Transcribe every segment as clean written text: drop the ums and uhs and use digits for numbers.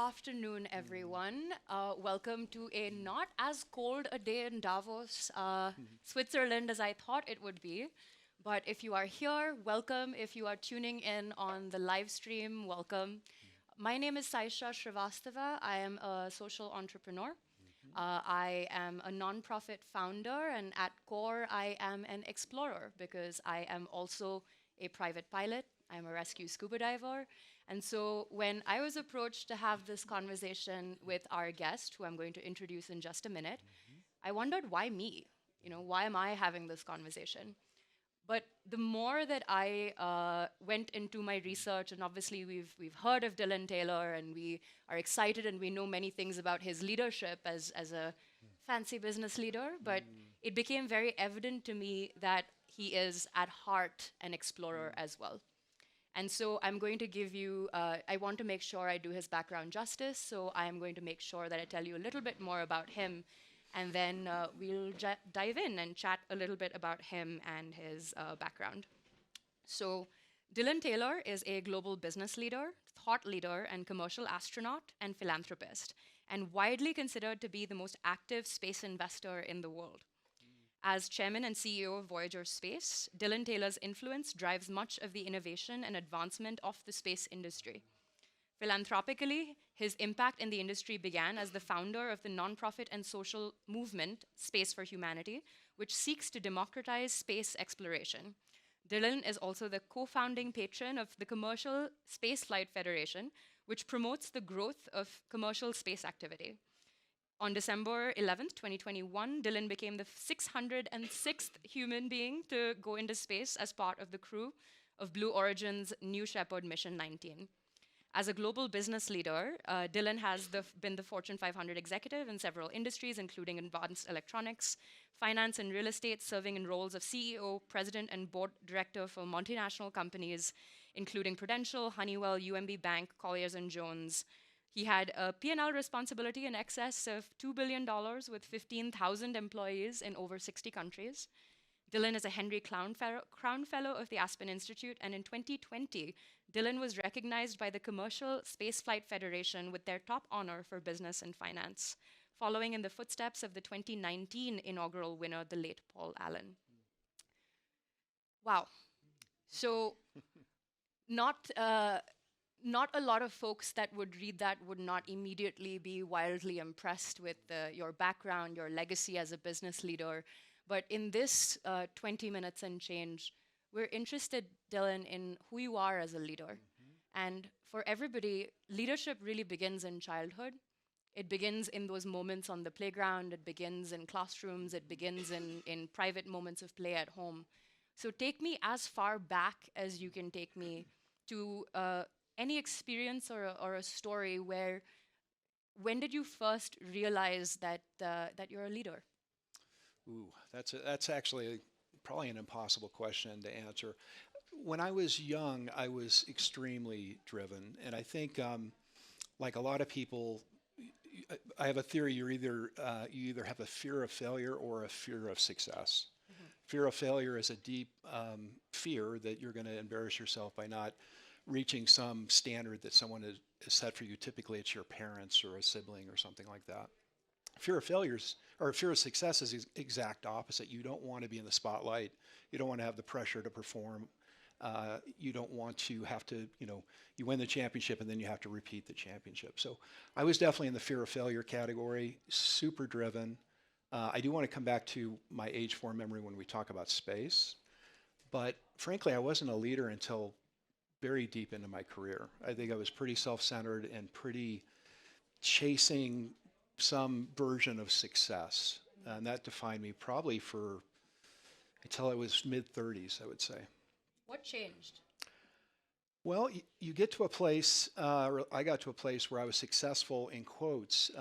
afternoon, everyone. Welcome to a not as cold a day in Davos, Switzerland, as I thought it would be. But if you are here, welcome. If you are tuning in on the live stream, welcome. My name is Saisha Srivastava. I am a social entrepreneur. I am a nonprofit founder, and at core, I am an explorer because I am also a private pilot. I'm a rescue scuba diver. And so when I was approached to have this conversation with our guest, who I'm going to introduce in just a minute, I wondered why me? Why am I having this conversation? But the more that I went into my research, and obviously we've heard of Dylan Taylor, and we are excited, and we know many things about his leadership as a fancy business leader. But it became very evident to me that he is at heart an explorer as well. And so I'm going to give you, I want to make sure I do his background justice. So I'm going to make sure that I tell you a little bit more about him. And then we'll dive in and chat a little bit about him and his background. So Dylan Taylor is a global business leader, thought leader, and commercial astronaut and philanthropist, and widely considered to be the most active space investor in the world. As chairman and CEO of Voyager Space, Dylan Taylor's influence drives much of the innovation and advancement of the space industry. Philanthropically, his impact in the industry began as the founder of the nonprofit and social movement Space for Humanity, which seeks to democratize space exploration. Dylan is also the co-founding patron of the Commercial Spaceflight Federation, which promotes the growth of commercial space activity. On December 11th, 2021, Dylan became the 606th human being to go into space as part of the crew of Blue Origin's New Shepard Mission 19. As a global business leader, Dylan has been the Fortune 500 executive in several industries, including advanced electronics, finance, and real estate, serving in roles of CEO, president, and board director for multinational companies, including Prudential, Honeywell, UMB Bank, Colliers & Jones. He had a P&L responsibility in excess of $2 billion with 15,000 employees in over 60 countries. Dylan is a Henry Crown Fellow of the Aspen Institute, and in 2020, Dylan was recognized by the Commercial Spaceflight Federation with their top honor for business and finance, following in the footsteps of the 2019 inaugural winner, the late Paul Allen. Wow. So, not a lot of folks that would read that would not immediately be wildly impressed with your background, your legacy as a business leader. But in this 20 minutes and change, we're interested, Dylan, in who you are as a leader. And for everybody, leadership really begins in childhood. It begins in those moments on the playground. It begins in classrooms. It begins in private moments of play at home. So take me as far back as you can take me to any experience or a story where, when did you first realize that you're a leader? Ooh, that's actually probably an impossible question to answer. When I was young, I was extremely driven, and I think, like a lot of people, I have a theory: you either have a fear of failure or a fear of success. Fear of failure is a deep fear that you're going to embarrass yourself by not reaching some standard that someone has set for you. Typically, it's your parents or a sibling or something like that. Fear of failures or fear of success is the exact opposite. You don't want to be in the spotlight. You don't want to have the pressure to perform. You don't want to have to, you win the championship and then you have to repeat the championship. So I was definitely in the fear of failure category, super driven. I do want to come back to my age 4 memory when we talk about space. But frankly, I wasn't a leader until very deep into my career. I think I was pretty self-centered and pretty chasing some version of success. And that defined me probably until I was mid-30s, I would say. What changed? Well, you get to a place, or I got to a place where I was successful in quotes,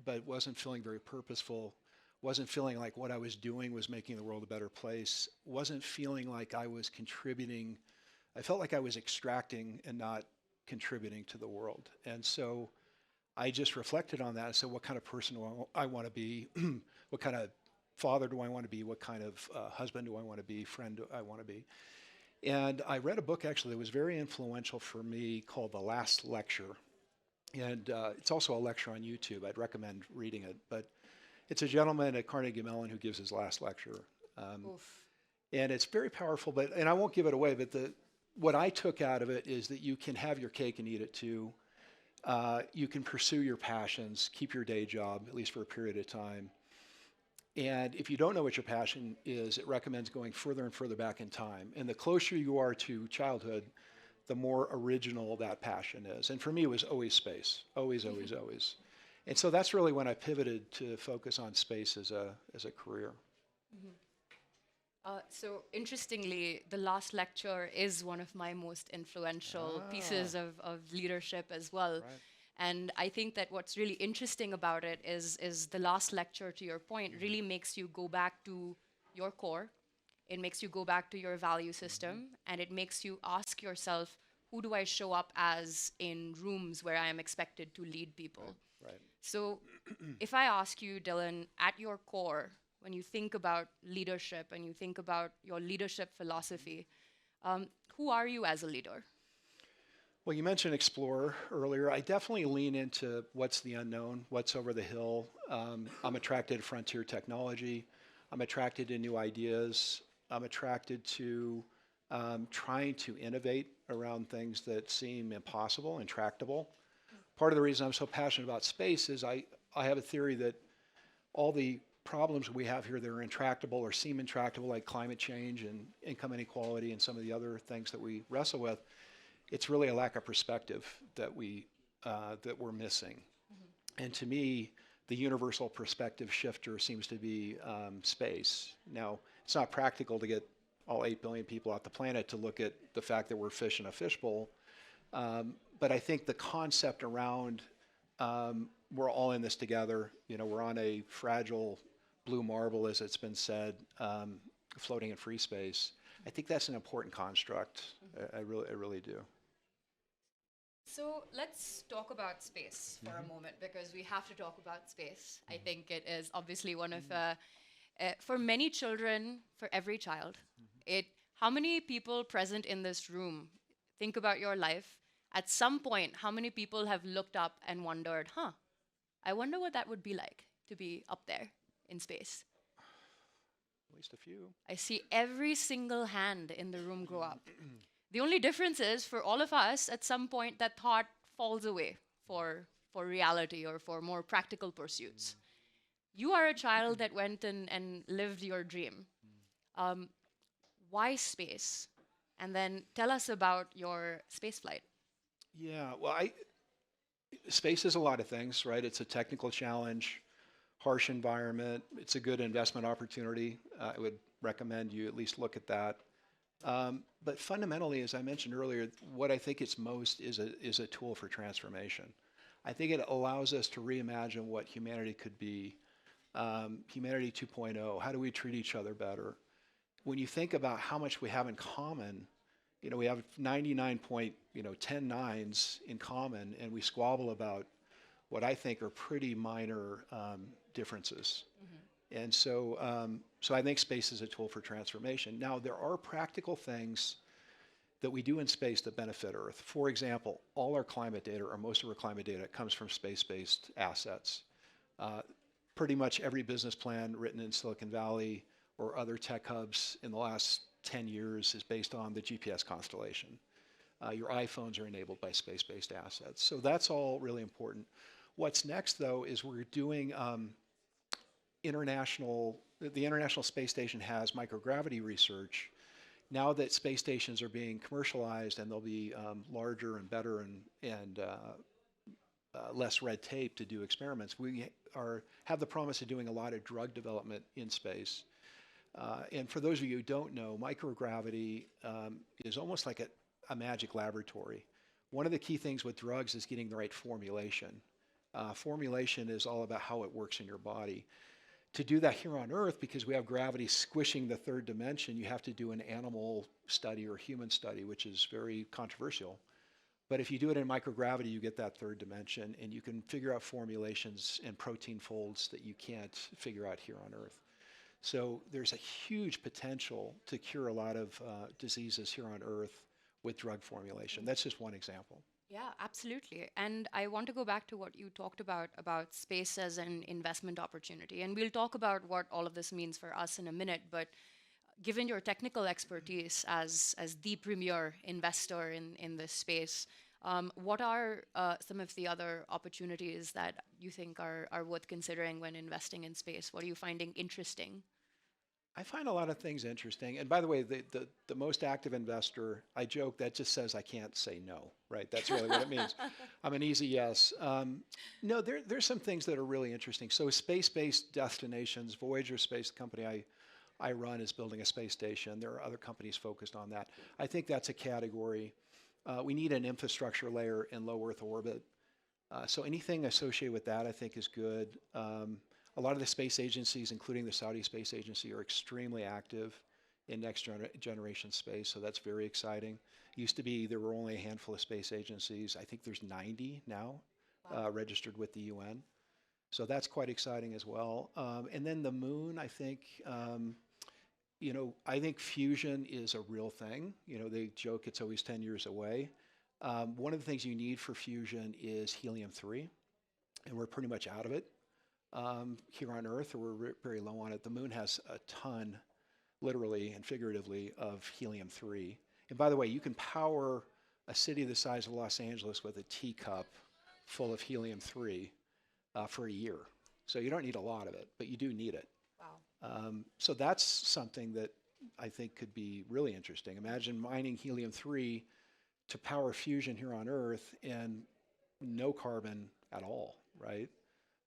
but wasn't feeling very purposeful, wasn't feeling like what I was doing was making the world a better place, wasn't feeling like I was contributing. I felt like I was extracting and not contributing to the world. And so I just reflected on that and said, what kind of person do I want to be? What kind of father do I want to be? What kind of husband do I want to be? Friend do I want to be? And I read a book actually that was very influential for me called The Last Lecture. And it's also a lecture on YouTube. I'd recommend reading it. But it's a gentleman at Carnegie Mellon who gives his last lecture. Oof. And it's very powerful, and I won't give it away, but what I took out of it is that you can have your cake and eat it too. You can pursue your passions, keep your day job, at least for a period of time. And if you don't know what your passion is, it recommends going further and further back in time. And the closer you are to childhood, the more original that passion is. And for me, it was always space, always, always, always. And so that's really when I pivoted to focus on space as a career. So interestingly, the last lecture is one of my most influential pieces of leadership as well. Right. And I think that what's really interesting about it is the last lecture, to your point, really makes you go back to your core. It makes you go back to your value system, and it makes you ask yourself, who do I show up as in rooms where I am expected to lead people? Right. So if I ask you, Dylan, at your core, when you think about leadership and you think about your leadership philosophy, who are you as a leader? Well, you mentioned explorer earlier. I definitely lean into what's the unknown, what's over the hill. I'm attracted to frontier technology. I'm attracted to new ideas. I'm attracted to trying to innovate around things that seem impossible, intractable. Part of the reason I'm so passionate about space is I have a theory that all the problems we have here that are intractable or seem intractable, like climate change and income inequality and some of the other things that we wrestle with, it's really a lack of perspective that we're missing. And to me, the universal perspective shifter seems to be space. Now, it's not practical to get all 8 billion people off the planet to look at the fact that we're fish in a fishbowl. But I think the concept around we're all in this together. You know, we're on a fragile blue marble, as it's been said, floating in free space. I think that's an important construct. I really do. So let's talk about space for a moment, because we have to talk about space. I think it is obviously one of, for many children, for every child, how many people present in this room, think about your life, at some point, how many people have looked up and wondered, I wonder what that would be like to be up there in space? At least a few. I see every single hand in the room go up. The only difference is, for all of us, at some point, that thought falls away for reality or for more practical pursuits. You are a child that went and lived your dream. Why space? And then tell us about your space flight. Yeah, well, space is a lot of things, right? It's a technical challenge, harsh environment. It's a good investment opportunity. I would recommend you at least look at that. But fundamentally, as I mentioned earlier, what I think it's most is a tool for transformation. I think it allows us to reimagine what humanity could be. Humanity 2.0, how do we treat each other better? When you think about how much we have in common, you know, we have 99.10 in common, and we squabble about what I think are pretty minor differences. And so, so I think space is a tool for transformation. Now, there are practical things that we do in space that benefit Earth. For example, all our climate data, or most of our climate data, comes from space-based assets. Pretty much every business plan written in Silicon Valley or other tech hubs in the last 10 years is based on the GPS constellation. Your iPhones are enabled by space-based assets. So that's all really important. What's next, though, is we're doing the International Space Station has microgravity research. Now that space stations are being commercialized and they'll be larger and better and less red tape to do experiments, we have the promise of doing a lot of drug development in space. And for those of you who don't know, microgravity is almost like a magic laboratory. One of the key things with drugs is getting the right formulation. Formulation is all about how it works in your body. To do that here on Earth, because we have gravity squishing the third dimension, you have to do an animal study or human study, which is very controversial. But if you do it in microgravity, you get that third dimension, and you can figure out formulations and protein folds that you can't figure out here on Earth. So there's a huge potential to cure a lot of diseases here on Earth with drug formulation. That's just one example. Yeah, absolutely. And I want to go back to what you talked about space as an investment opportunity. And we'll talk about what all of this means for us in a minute. But given your technical expertise as the premier investor in this space, what are some of the other opportunities that you think are worth considering when investing in space? What are you finding interesting? I find a lot of things interesting. And by the way, the most active investor, I joke, that just says I can't say no, right? That's really what it means. I'm an easy yes. No, there's some things that are really interesting. So space-based destinations, Voyager Space, the company I run, is building a space station. There are other companies focused on that. I think that's a category. We need an infrastructure layer in low Earth orbit. So anything associated with that, I think, is good. A lot of the space agencies, including the Saudi Space Agency, are extremely active in generation space, so that's very exciting. Used to be there were only a handful of space agencies. I think there's 90 now Wow. registered with the UN. So that's quite exciting as well. And then the moon, I think, I think fusion is a real thing. They joke it's always 10 years away. One of the things you need for fusion is helium-3, and we're pretty much out of it here on Earth, or we're very low on it. The moon has a ton, literally and figuratively, of helium-3. And by the way, you can power a city the size of Los Angeles with a teacup full of helium-3 for a year. So you don't need a lot of it, but you do need it. Wow. So that's something that I think could be really interesting. Imagine mining helium-3 to power fusion here on Earth and no carbon at all, right?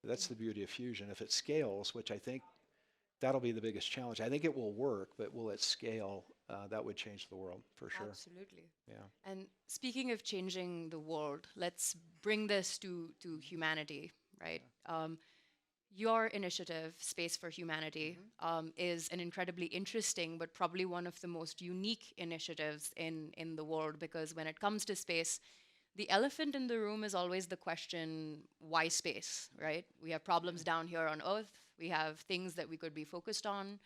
That's the beauty of fusion. If it scales, which I think that'll be the biggest challenge. I think it will work, but will it scale? That would change the world for sure. Absolutely. Yeah. And speaking of changing the world, let's bring this to humanity, right? Your initiative, Space for Humanity, is an incredibly interesting, but probably one of the most unique initiatives in the world, because when it comes to space, the elephant in the room is always the question, why space, right? We have problems down here on Earth. We have things that we could be focused on.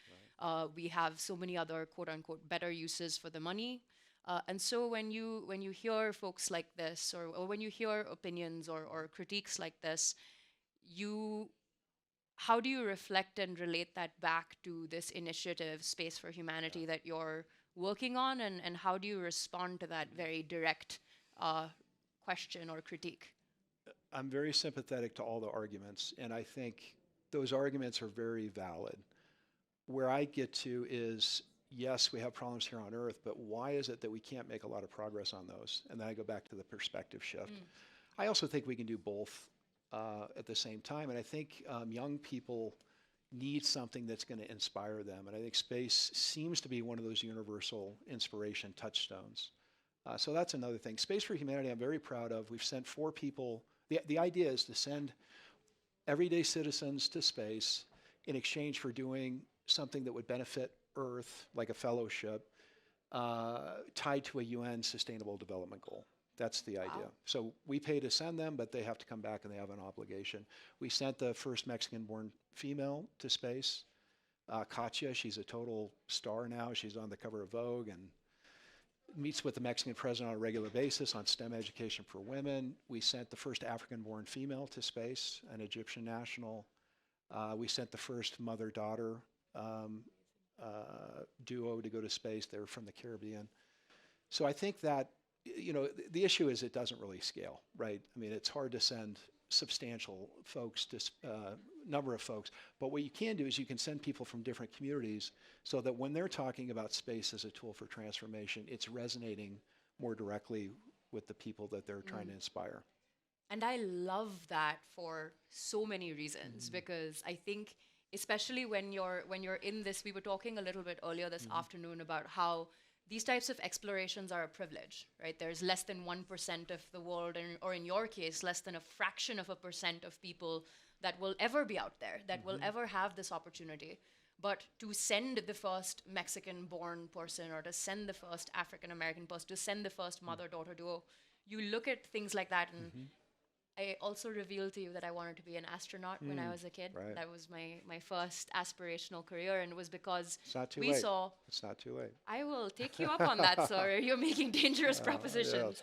We have so many other quote unquote better uses for the money. And so when you hear folks like this, or when you hear opinions or critiques like this, you how do you reflect and relate that back to this initiative, Space for Humanity, that you're working on, and how do you respond to that very direct uh, question or critique? I'm very sympathetic to all the arguments, and I think those arguments are very valid. Where I get to is, yes, we have problems here on Earth, but why is it that we can't make a lot of progress on those? And then I go back to the perspective shift. I also think we can do both at the same time, and I think young people need something that's going to inspire them, and I think space seems to be one of those universal inspiration touchstones. So that's another thing. Space for Humanity, I'm very proud of. We've sent 4 people. The idea is to send everyday citizens to space in exchange for doing something that would benefit Earth, like a fellowship, tied to a UN Sustainable Development Goal. That's the idea. Wow. So we pay to send them, but they have to come back and they have an obligation. We sent the first Mexican-born female to space, Katya. She's a total star now. She's on the cover of Vogue and meets with the Mexican president on a regular basis on STEM education for women. We sent the first African-born female to space, an Egyptian national. We sent the first mother-daughter duo to go to space. They were from the Caribbean. So I think that, the issue is it doesn't really scale, right? I mean, it's hard to send substantial folks to number of folks. But what you can do is you can send people from different communities so that when they're talking about space as a tool for transformation, it's resonating more directly with the people that they're trying to inspire. And I love that for so many reasons, because I think especially when you're in this, we were talking a little bit earlier this afternoon about how these types of explorations are a privilege, right? There's less than 1% of the world, or in your case, less than a fraction of a percent of people that will ever be out there, that will ever have this opportunity. But to send the first Mexican born person, or to send the first African American person, to send the first mother daughter duo, you look at things like that. And I also revealed to you that I wanted to be an astronaut when I was a kid. Right. That was my first aspirational career, and it was because It's not too we late. saw. It's not too late. I will take you up on that, sir. You're making dangerous propositions. Yes.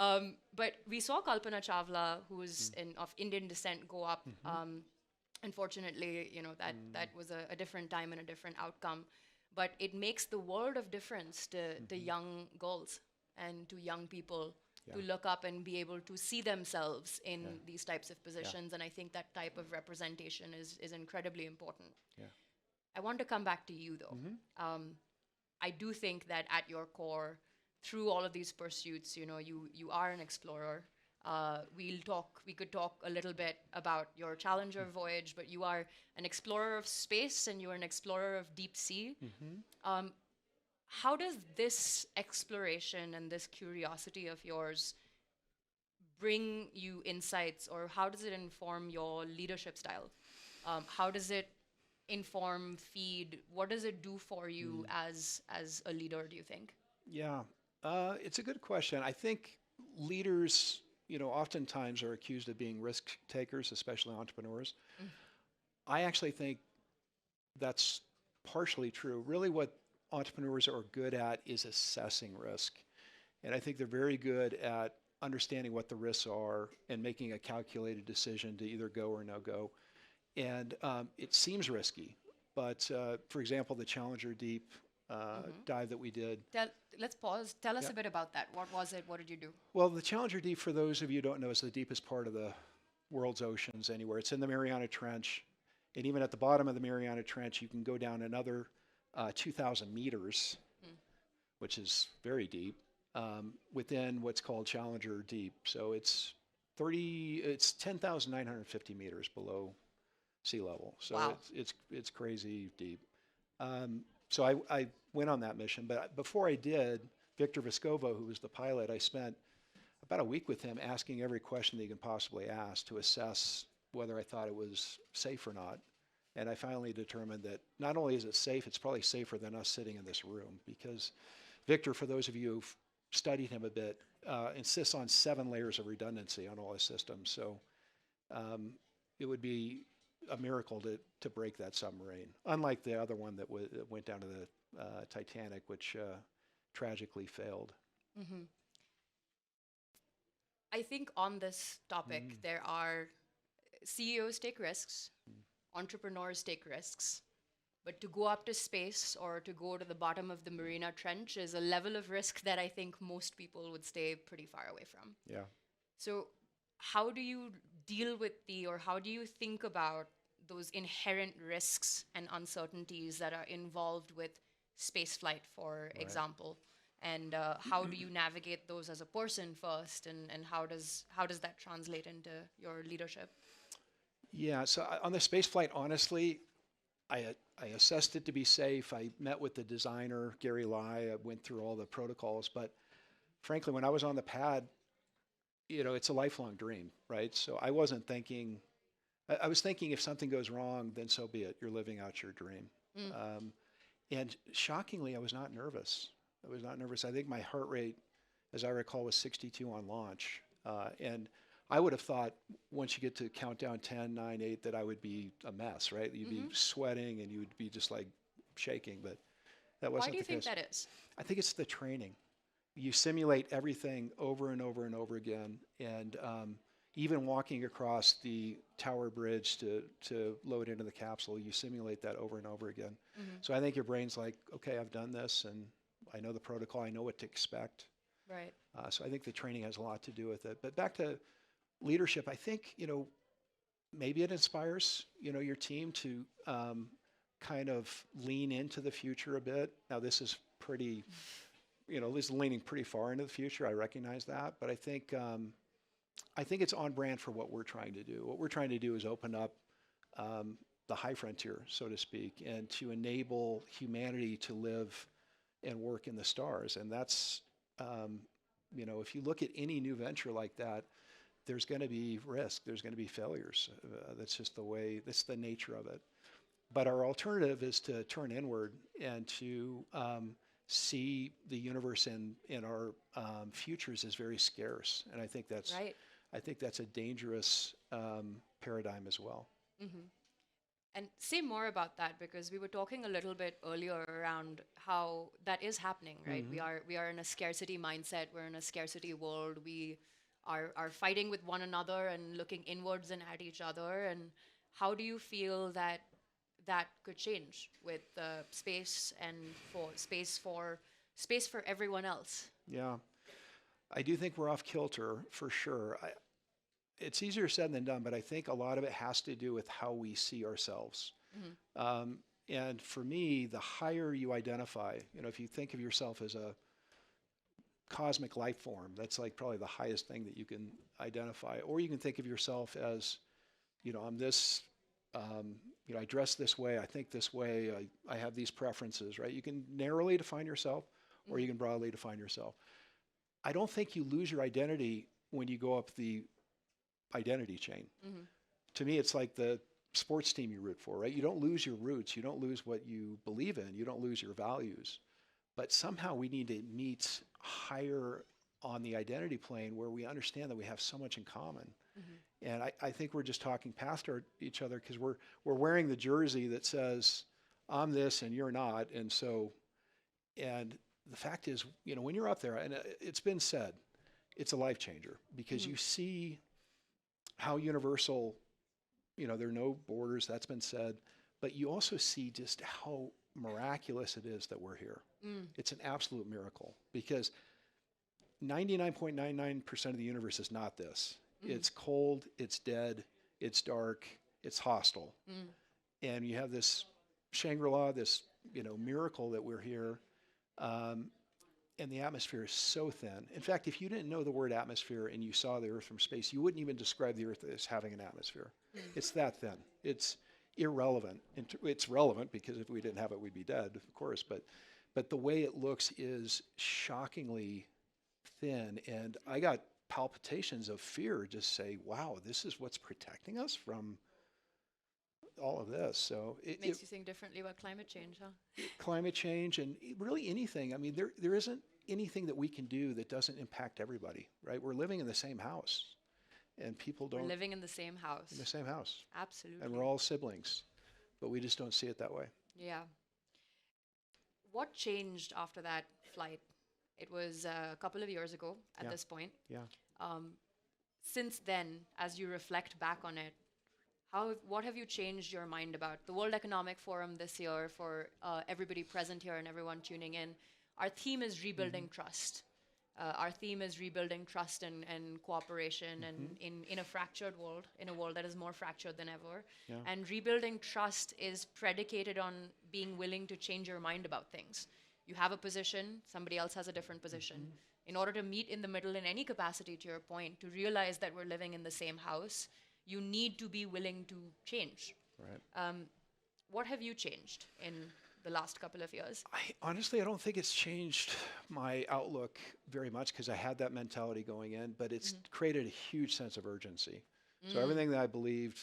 But we saw Kalpana Chawla, who's of Indian descent, go up. Unfortunately, that was a different time and a different outcome. But it makes the world of difference to young girls and to young people to look up and be able to see themselves in these types of positions. And I think that type of representation is incredibly important. Yeah. I want to come back to you, though. I do think that at your core, through all of these pursuits, you are an explorer. We could talk a little bit about your Challenger voyage, but you are an explorer of space and you're an explorer of deep sea. How does this exploration and this curiosity of yours bring you insights, or how does it inform your leadership style? How does it inform, feed? What does it do for you as a leader, do you think? Yeah, it's a good question. I think leaders, oftentimes are accused of being risk takers, especially entrepreneurs. I actually think that's partially true. Really, what entrepreneurs are good at is assessing risk. And I think they're very good at understanding what the risks are and making a calculated decision to either go or no go. And it seems risky, but for example, the Challenger Deep dive that we did. Let's pause. Tell us a bit about that. What was it? What did you do? Well, the Challenger Deep, for those of you who don't know, is the deepest part of the world's oceans anywhere. It's in the Mariana Trench. And even at the bottom of the Mariana Trench, you can go down another 2,000 meters, which is very deep, within what's called Challenger Deep. So it's 10,950 meters below sea level. So wow. it's crazy deep. So I went on that mission, but before I did, Victor Vescovo, who was the pilot, I spent about a week with him asking every question that you can possibly ask to assess whether I thought it was safe or not. And I finally determined that not only is it safe, it's probably safer than us sitting in this room, because Victor, for those of you who've studied him a bit, insists on 7 layers of redundancy on all his systems. So it would be a miracle to break that submarine, unlike the other one that went down to the Titanic, which tragically failed. I think on this topic, there are CEOs take risks, entrepreneurs take risks, but to go up to space or to go to the bottom of the Mariana Trench is a level of risk that I think most people would stay pretty far away from. Yeah. So how do you deal with or how do you think about those inherent risks and uncertainties that are involved with spaceflight, for example? And how do you navigate those as a person first, and how does that translate into your leadership? Yeah, so on the space flight, honestly, I assessed it to be safe. I met with the designer, Gary Lai. I went through all the protocols. But frankly, when I was on the pad, it's a lifelong dream, right? So I wasn't thinking, I was thinking if something goes wrong, then so be it. You're living out your dream. And shockingly, I was not nervous. I think my heart rate, as I recall, was 62 on launch. And I would have thought once you get to countdown 10, 9, 8, that I would be a mess, right? You'd be sweating and you would be just like shaking, but that wasn't the case. Why do you think that is? I think it's the training. You simulate everything over and over and over again. And even walking across the tower bridge to load into the capsule, you simulate that over and over again. So I think your brain's like, okay, I've done this and I know the protocol, I know what to expect. Right. So I think the training has a lot to do with it. But back to leadership, I think, maybe it inspires, your team to kind of lean into the future a bit. Now, this is pretty, this is leaning pretty far into the future. I recognize that. But I think it's on brand for what we're trying to do. What we're trying to do is open up the high frontier, so to speak, and to enable humanity to live and work in the stars. And that's, if you look at any new venture like that, there's going to be risk, there's going to be failures. That's just that's the nature of it. But our alternative is to turn inward and to see the universe in our futures as very scarce. And I think that's right. I think that's a dangerous paradigm as well. And say more about that, because we were talking a little bit earlier around how that is happening, right? We are in a scarcity mindset. We're in a scarcity world. We are fighting with one another and looking inwards and at each other. And how do you feel that that could change with space and space for everyone else? Yeah, I do think we're off kilter for sure. It's easier said than done, but I think a lot of it has to do with how we see ourselves. And for me, the higher you identify, if you think of yourself as a cosmic life form, that's like probably the highest thing that you can identify. Or you can think of yourself as, I'm this, I dress this way, I think this way, I have these preferences, right? You can narrowly define yourself, or you can broadly define yourself. I don't think you lose your identity when you go up the identity chain. To me, it's like the sports team you root for, right? You don't lose your roots. You don't lose what you believe in. You don't lose your values. But somehow we need to meet higher on the identity plane where we understand that we have so much in common. And I think we're just talking past each other because we're wearing the jersey that says, I'm this and you're not. And the fact is, when you're up there, and it's been said, it's a life changer because you see how universal, there are no borders, that's been said, but you also see just how miraculous it is that we're here. It's an absolute miracle because 99.99% of the universe is not this. It's cold, it's dead, it's dark, it's hostile. And you have this Shangri-La, this, miracle that we're here. And the atmosphere is so thin. In fact, if you didn't know the word atmosphere and you saw the Earth from space, you wouldn't even describe the Earth as having an atmosphere. It's that thin. It's irrelevant. It's relevant because if we didn't have it, we'd be dead, of course. But the way it looks is shockingly thin. And I got palpitations of fear, just say, wow, this is what's protecting us from all of this. So it makes you think differently about climate change, huh? Climate change and really anything. I mean, there isn't anything that we can do that doesn't impact everybody, right? We're living in the same house, and people don't. We're living in the same house. In the same house. Absolutely. And we're all siblings, but we just don't see it that way. Yeah. What changed after that flight? It was a couple of years ago at this point. Yeah. Since then, as you reflect back on it, what have you changed your mind about? The World Economic Forum this year, for everybody present here and everyone tuning in, our theme is rebuilding trust. Our theme is rebuilding trust and cooperation and in a fractured world, in a world that is more fractured than ever. Yeah. And rebuilding trust is predicated on being willing to change your mind about things. You have a position, somebody else has a different position. In order to meet in the middle in any capacity, to your point, to realize that we're living in the same house, you need to be willing to change. Right. What have you changed in the last couple of years? Honestly, I don't think it's changed my outlook very much because I had that mentality going in, but it's created a huge sense of urgency. So everything that I believed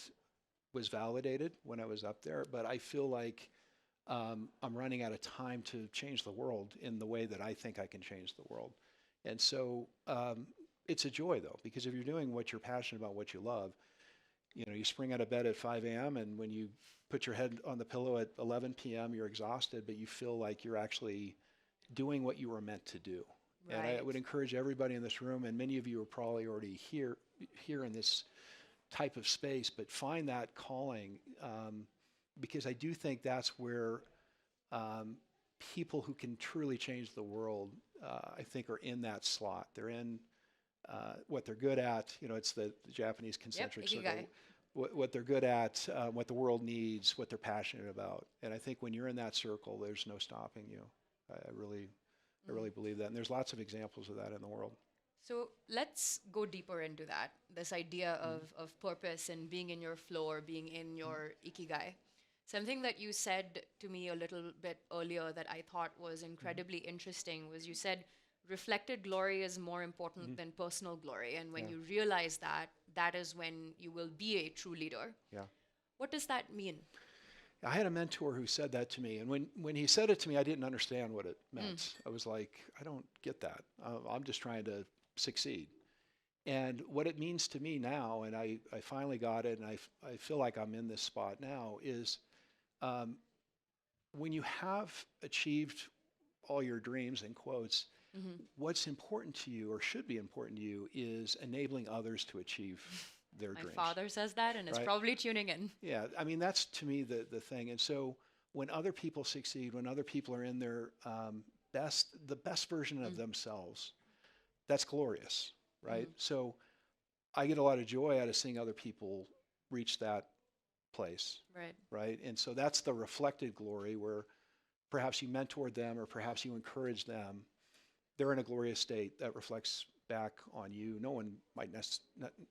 was validated when I was up there, but I feel like I'm running out of time to change the world in the way that I think I can change the world. And so it's a joy, though, because if you're doing what you're passionate about, what you love, you spring out of bed at 5 a.m. and when you put your head on the pillow at 11 p.m., you're exhausted, but you feel like you're actually doing what you were meant to do. Right. And I would encourage everybody in this room, and many of you are probably already here in this type of space, but find that calling, because I do think that's where people who can truly change the world, I think, are in that slot. They're in what they're good at. It's the Japanese concentric circle. What they're good at, what the world needs, what they're passionate about. And I think when you're in that circle, there's no stopping you. I really believe that. And there's lots of examples of that in the world. So let's go deeper into that, this idea of purpose and being in your flow or being in your ikigai. Something that you said to me a little bit earlier that I thought was incredibly interesting was you said, reflected glory is more important than personal glory. And when you realize that, that is when you will be a true leader. Yeah. What does that mean? I had a mentor who said that to me. And when he said it to me, I didn't understand what it meant. I was like, I don't get that. I'm just trying to succeed. And what it means to me now, and I finally got it, and I feel like I'm in this spot now, is um, when you have achieved all your dreams, in quotes, Hmm. what's important to you or should be important to you is enabling others to achieve their My dreams, father says that and is right? probably tuning in. Yeah, I mean, that's to me the thing. And so when other people succeed, when other people are in their the best version of Mm. themselves, that's glorious, right? Hmm. So I get a lot of joy out of seeing other people reach that place, Right. right? And so that's the reflected glory where perhaps you mentored them or perhaps you encourage them. They're in a glorious state that reflects back on you. No one might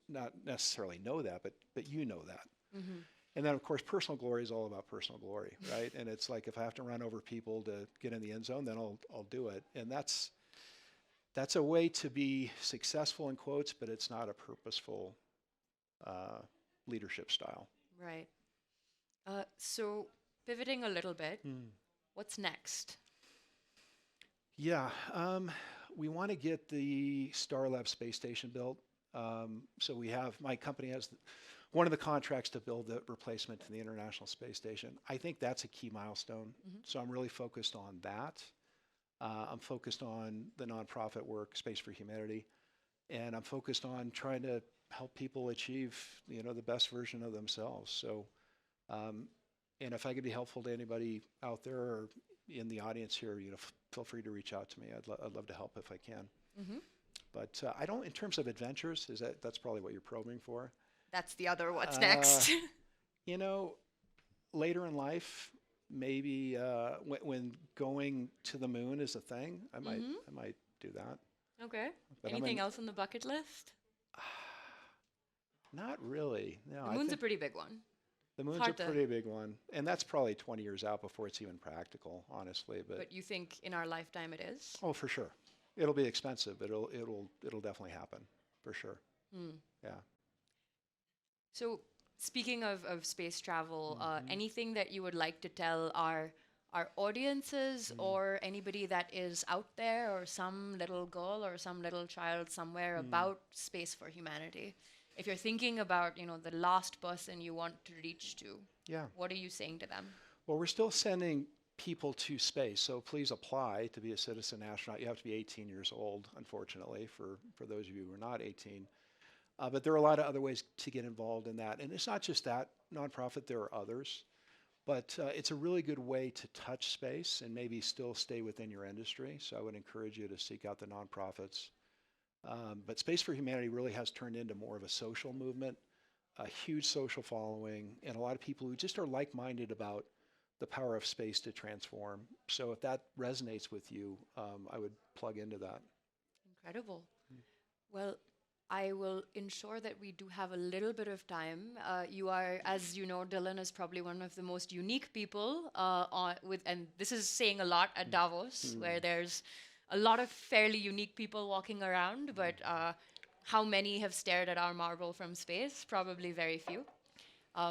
not necessarily know that, but you know that. Hmm. And then, of course, personal glory is all about personal glory, right? And it's like if I have to run over people to get in the end zone, then I'll do it. And that's a way to be successful in quotes, but it's not a purposeful uh, leadership style. Right. So pivoting a little bit, Mm. what's next? Yeah, we want to get the Starlab space station built. So my company has one of the contracts to build the replacement to the International Space Station. I think that's a key milestone. Hmm. So I'm really focused on that. I'm focused on the nonprofit work, Space for Humanity, and I'm focused on trying to help people achieve, the best version of themselves. So, um, and if I could be helpful to anybody out there or in the audience here, feel free to reach out to me. I'd love to help if I can. Hmm. But I don't, in terms of adventures, that's probably what you're probing for. That's the other what's Uh, next. you know, Later in life, maybe when going to the moon is a thing, Hmm. I might do that. Okay. But Anything else on the bucket list? not really. No, The I moon's a think pretty big one. the It's moon's a hard to, pretty big one, and that's probably 20 years out before it's even practical, honestly. But but you think in our lifetime it is? oh, for sure, it'll be expensive, but it'll definitely happen, for sure. Hmm. Yeah. So speaking of space travel, Hmm. anything that you would like to tell our audiences or anybody that is out there or some little girl or some little child somewhere Mm. about space for humanity? If you're thinking about, the last person you want to reach to, Yeah. what are you saying to them? Well, we're still sending people to space, so please apply to be a citizen astronaut. You have to be 18 years old, unfortunately, for those of you who are not 18. But there are a lot of other ways to get involved in that. And it's not just that nonprofit, there are others. But it's a really good way to touch space and maybe still stay within your industry. So I would encourage you to seek out the nonprofits. But Space for Humanity really has turned into more of a social movement, a huge social following, and a lot of people who just are like minded about the power of space to transform. So if that resonates with you, I would plug into that. Incredible. Well, I will ensure that we do have a little bit of time. You are, as you know, Dylan is probably one of the most unique people and this is saying a lot at Davos, where there's a lot of fairly unique people walking around, but how many have stared at our marble from space? Probably very few.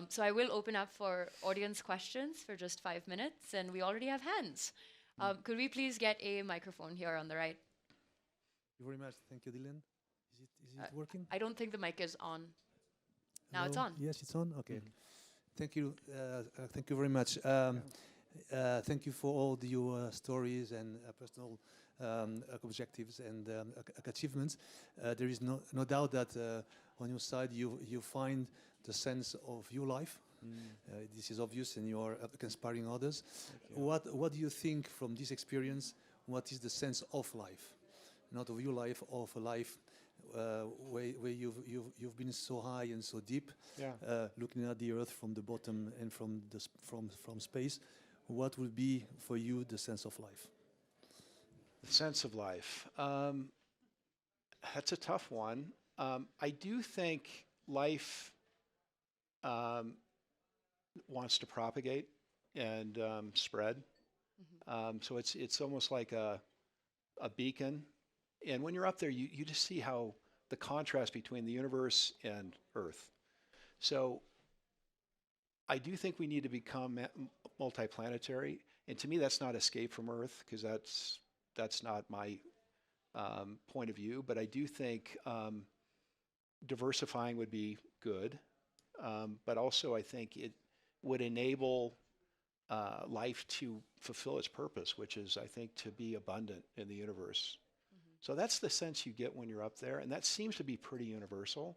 So I will open up for audience questions for just 5 minutes, and we already have hands. Could we please get a microphone here on the right? Thank you very much. Thank you, Dylan. Is Uh, it working? I don't think the mic is on. Now it's Hello? on. Yes, it's on. Okay. Mhm. Thank you very much. Thank you for all your stories and personal objectives and achievements. There is no doubt that on your side you find the sense of your life. This is obvious, and you are inspiring others. you. What do you think from this experience? What is the sense of life? Not of your life, of a life where you've been so high and so deep, Yeah. looking at the Earth from the bottom and from space. What would be for you the sense of life? The sense of life. That's a tough one. I do think life wants to propagate and spread. So it's almost like a beacon. And when you're up there, you just see how the contrast between the universe and Earth. So I do think we need to become multiplanetary. And to me, that's not escape from Earth, because that's not my point of view. But I do think diversifying would be good, but also I think it would enable life to fulfill its purpose, which is, I think, to be abundant in the universe. So that's the sense you get when you're up there, and that seems to be pretty universal.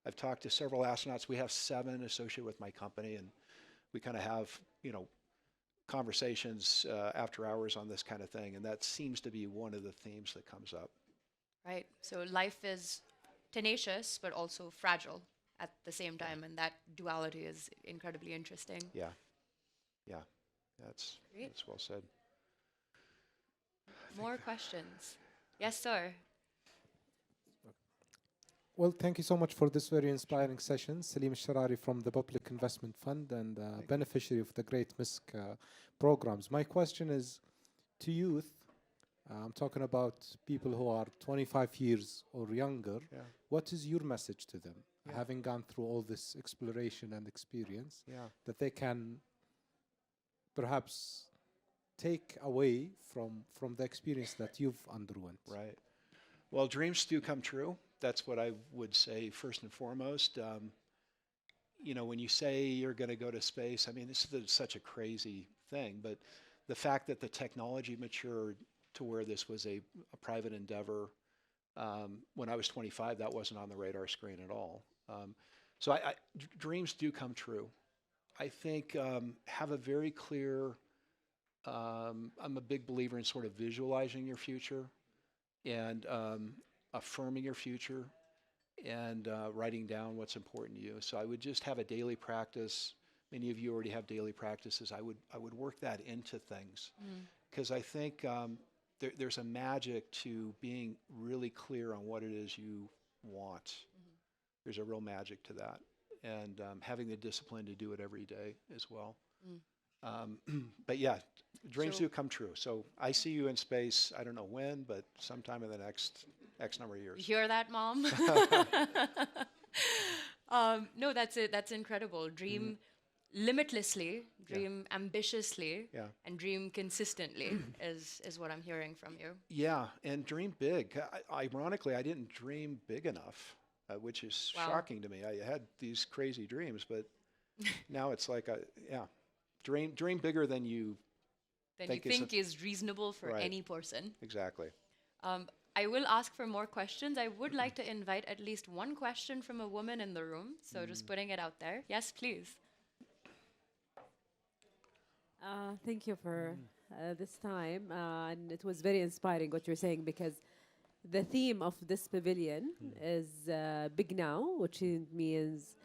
I've talked to several astronauts. We have 7 associated with my company, and we kind of have, conversations after hours on this kind of thing, and that seems to be one of the themes that comes up. Right. So life is tenacious, but also fragile at the same time, and that duality is incredibly interesting. Yeah, yeah, that's Great. that's well said. More questions? Yes, sir. Well, thank you so much for this very inspiring session. Salim Sharari from the Public Investment Fund and beneficiary of the Great Misc programs. My question is to youth. I'm talking about people who are 25 years or younger. Yeah. What is your message to them, Yeah. having gone through all this exploration and experience, Yeah. that they can perhaps take away from the experience that you've underwent? Right. Well, dreams do come true. That's what I would say first and foremost. When you say you're going to go to space, I mean, this is such a crazy thing, but the fact that the technology matured to where this was a private endeavor, when I was 25, that wasn't on the radar screen at all. So dreams do come true. I think have a very clear, I'm a big believer in sort of visualizing your future and affirming your future and writing down what's important to you. So I would just have a daily practice. Many of you already have daily practices. I would work that into things because I think there's a magic to being really clear on what it is you want. There's a real magic to that, and having the discipline to do it every day as well. But yeah, dreams do come true. So I see you in space. I don't know when, but sometime in the next X number of You years. hear that, Mom? No, that's it. That's incredible. Dream limitlessly, dream ambitiously, Yeah. and dream consistently is what I'm hearing from you. Yeah, and dream big. Ironically, I didn't dream big enough, which is Wow. shocking to me. I had these crazy dreams, but now it's like, dream bigger than you Then think you is think is reasonable for Right. any person. exactly. I will ask for more questions. I would like to invite at least one question from a woman in the room. So just putting it out there. Yes, please. Thank you for this time. And it was very inspiring what you're saying, because the theme of this pavilion is Big Now, which means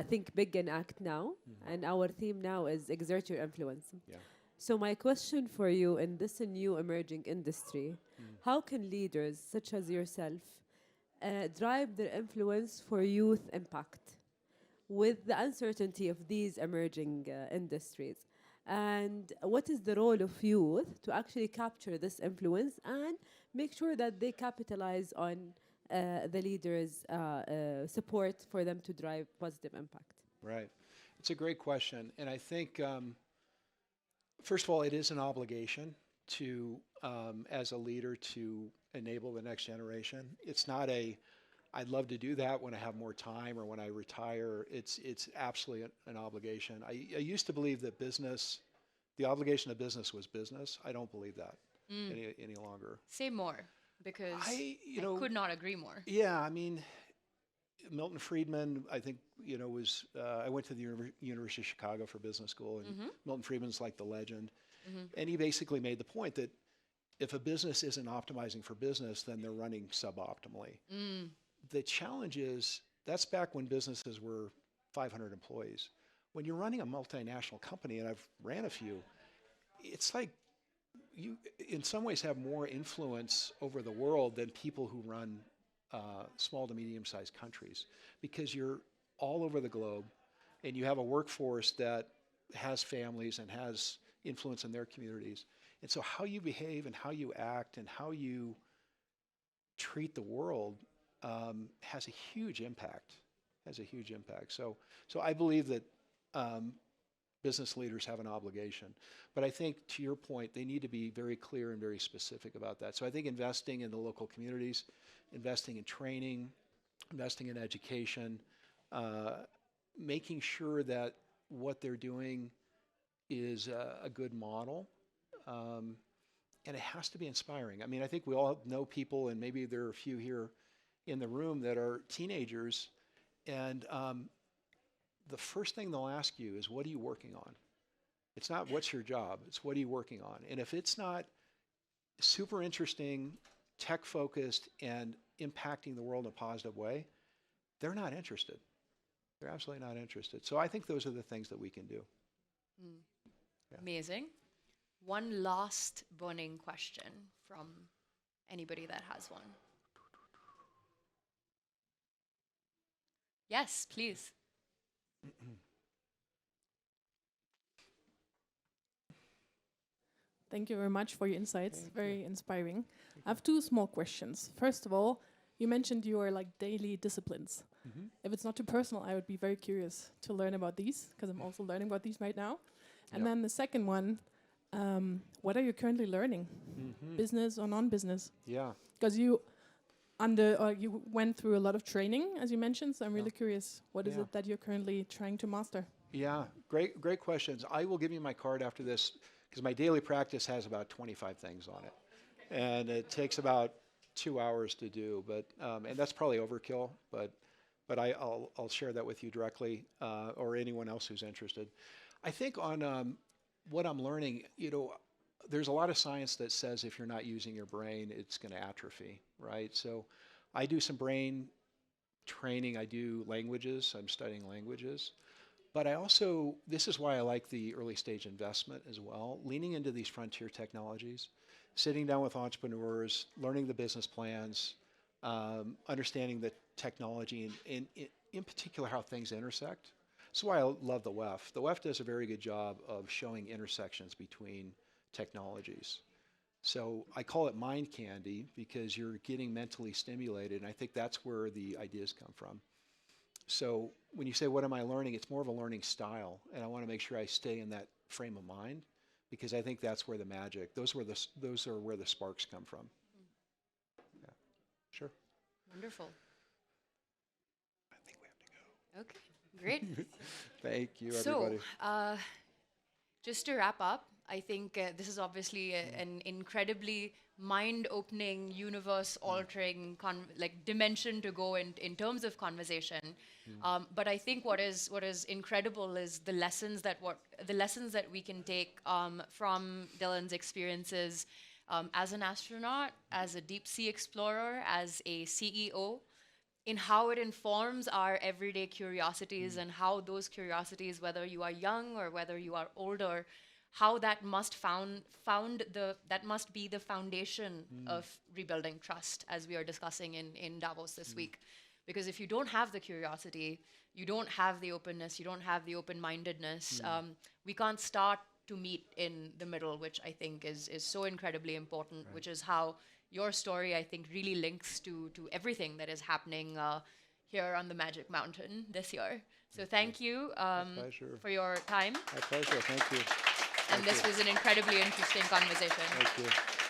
think big and act now. And our theme now is exert your influence. Yeah. So my question for you, in this new emerging industry, how can leaders such as yourself drive their influence for youth impact with the uncertainty of these emerging industries? And what is the role of youth to actually capture this influence and make sure that they capitalize on the leaders' support for them to drive positive impact? Right. It's a great question. And I think, first of all, it is an obligation to, as a leader, to enable the next generation. It's not I'd love to do that when I have more time or when I retire. It's absolutely an obligation. I used to believe that the obligation of business was business. I don't believe that any longer. Say more, because I could not agree more. Yeah, I mean, Milton Friedman, I think, was, I went to the University of Chicago for business school, and Milton Friedman's like the legend. And he basically made the point that if a business isn't optimizing for business, then they're running suboptimally. The challenge is, that's back when businesses were 500 employees. When you're running a multinational company, and I've ran a few, it's like you, in some ways, have more influence over the world than people who run small to medium-sized countries, because you're all over the globe, and you have a workforce that has families and has influence in their communities. And so how you behave and how you act and how you treat the world has a huge impact. So I believe that business leaders have an obligation. But I think, to your point, they need to be very clear and very specific about that. So I think investing in the local communities, investing in training, investing in education, making sure that what they're doing is a good model. And it has to be inspiring. I mean, I think we all know people, and maybe there are a few here in the room that are teenagers, and the first thing they'll ask you is, what are you working on? It's not what's your job, it's what are you working on? And if it's not super interesting, tech focused, and impacting the world in a positive way, they're not interested. They're absolutely not interested. So I think those are the things that we can do. Yeah. Amazing. One last burning question from anybody that has one. Yes, please. Thank you very much for your insights. Very inspiring. I have two small questions. First of all, you mentioned your like daily disciplines. If it's not too personal, I would be very curious to learn about these because I'm also learning about these right now. And then the second one, what are you currently learning, business or non-business? Yeah. Because you you went through a lot of training, as you mentioned. So I'm really curious, what is it that you're currently trying to master? Yeah, great questions. I will give you my card after this because my daily practice has about 25 things on it, and it takes about 2 hours to do. But and that's probably overkill. But I'll share that with you directly, or anyone else who's interested. I think on what I'm learning, you know, there's a lot of science that says if you're not using your brain, it's going to atrophy, right? So I do some brain training. I do languages. I'm studying languages. But I also, this is why I like the early stage investment as well, leaning into these frontier technologies, sitting down with entrepreneurs, learning the business plans, understanding the technology, and in particular how things intersect. That's why I love the WEF. The WEF does a very good job of showing intersections between technologies. So I call it mind candy because you're getting mentally stimulated, and I think that's where the ideas come from. So when you say, what am I learning? It's more of a learning style, and I want to make sure I stay in that frame of mind because I think that's where the magic, those are where the sparks come from. Yeah, sure. Wonderful. I think we have to go. Okay, great. Thank you, everybody. So, just to wrap up, I think this is obviously an incredibly mind-opening, universe-altering dimension to go in terms of conversation. But I think what is incredible is the lessons that we can take from Dylan's experiences as an astronaut, as a deep sea explorer, as a CEO, in how it informs our everyday curiosities and how those curiosities, whether you are young or whether you are older, how that must that must be the foundation of rebuilding trust, as we are discussing in Davos this week. Because if you don't have the curiosity, you don't have the openness, you don't have the open-mindedness, we can't start to meet in the middle, which I think is so incredibly important, which is how your story, I think, really links to everything that is happening here on the Magic Mountain this year. So thank you for your time. My pleasure. Thank you. And this was an incredibly interesting conversation. Thank you.